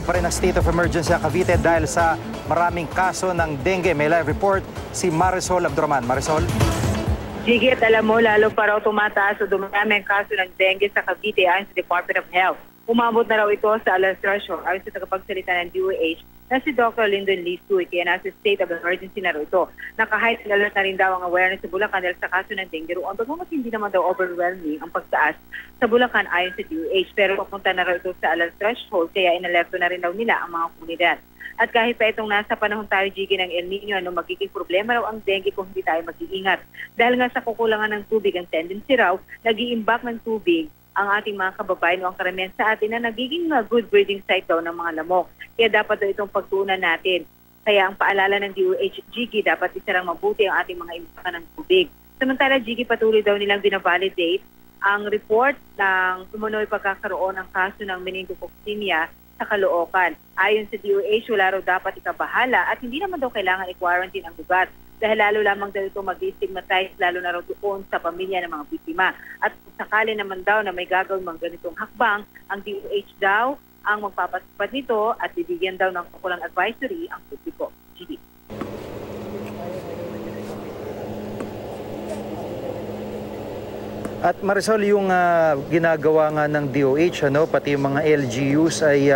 Pa rin ang state of emergency sa Cavite dahil sa maraming kaso ng dengue. May live report si Marisol Abdurman. Marisol? Jigit, alam mo, lalo pa raw tumataas o dumami ang kaso ng dengue sa Cavite ayon sa Department of Health. Umabot na raw ito sa alarm threshold ayon sa tagapagsalita ng DOH na si Dr. Lyndon Listoy, kaya nasa state of emergency na raw ito. Naka-heightened alert na rin daw ang awareness sa Bulacan dahil sa kaso ng dengue roon. Bagamat hindi naman daw overwhelming ang pagtaas sa Bulacan ayon sa DOH, pero papunta na raw ito sa alarm threshold kaya inalerto na rin daw nila ang mga komunidad. At kahit pa itong nasa panahon tayo, Jiggy, ng El Nino, magiging problema raw ang dengue kung hindi tayo mag-iingat. Dahil nga sa kukulangan ng tubig, ang tendency raw, nag-iimbak ng tubig ang ating mga kababayan o ang karamihan sa atin na nagiging good breeding site daw ng mga lamok. Kaya dapat daw itong pagtuunan natin. Kaya ang paalala ng DOH, Jiggy, dapat isarang mabuti ang ating mga imbakan ng tubig. Samantala, Jiggy, patuloy daw nilang binavalidate ang report ng tumunoy pagkakaroon ng kaso ng meningococcinia sa Caloocan. Ayon sa DOH, wala raw dapat ikabahala at hindi naman daw kailangan i-quarantine ang lugar dahil lalo lamang daw ito mag-stigmatize lalo na raw doon sa pamilya ng mga biktima. At kung sakali naman daw na may gagawin mga ganitong hakbang, ang DOH daw ang magpapatupad nito at bibigyan daw ng kukulang advisory ang publiko. Gigi. At Marisol, yung ginagawa nga ng DOH, pati yung mga LGUs ay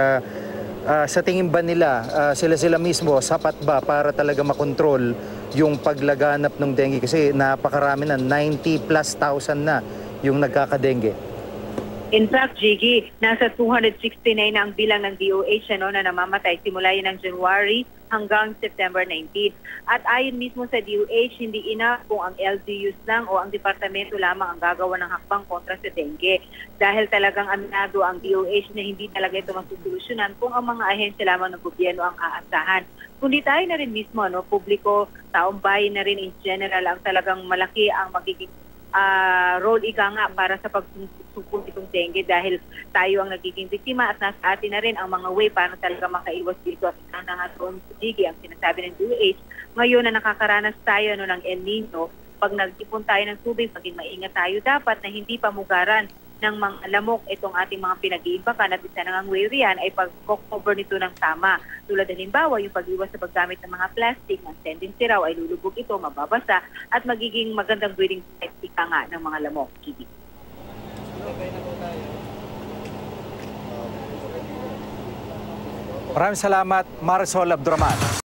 sa tingin ba nila, sila mismo, sapat ba para talaga makontrol yung paglaganap ng dengue? Kasi napakarami na, 90,000+ na yung nagkakadengue. In fact, Jiggy, nasa 269 na ang bilang ng DOH na namamatay simula yun ng January hanggang September 19. At ayon mismo sa DOH, hindi ina kung ang LGUs lang o ang departamento lamang ang gagawa ng hakbang kontra sa dengue. Dahil talagang aminado ang DOH na hindi talaga ito masusolusyonan kung ang mga ahensya lamang ng gobyerno ang aasahan. Kundi tayo na rin mismo, publiko, taong bayan na rin in general, ang talagang malaki ang magiging role ika nga para sa pagsusupong itong dengue dahil tayo ang nagiging biktima at nasa atin na rin ang mga way para talaga makaiwas dito. At isang na nga doon sa Jiggy, ang sinasabi ng DOH, ngayon na nakakaranas tayo ng El Nino, pag nag-ipon tayo ng tubig, maging maingat tayo dapat na hindi pamugaran ng mga lamok itong ating mga pinag-iimbakan at isa nang way riyan ay pag-cover nito ng tama. Tulad halimbawa, yung pag-iwas sa paggamit ng mga plastic, ng tendency raw ay lulubog ito, mababasa at magiging magandang breeding site ika nga ng mga lamok. Gigi. Maraming salamat, Marisol Abdurman.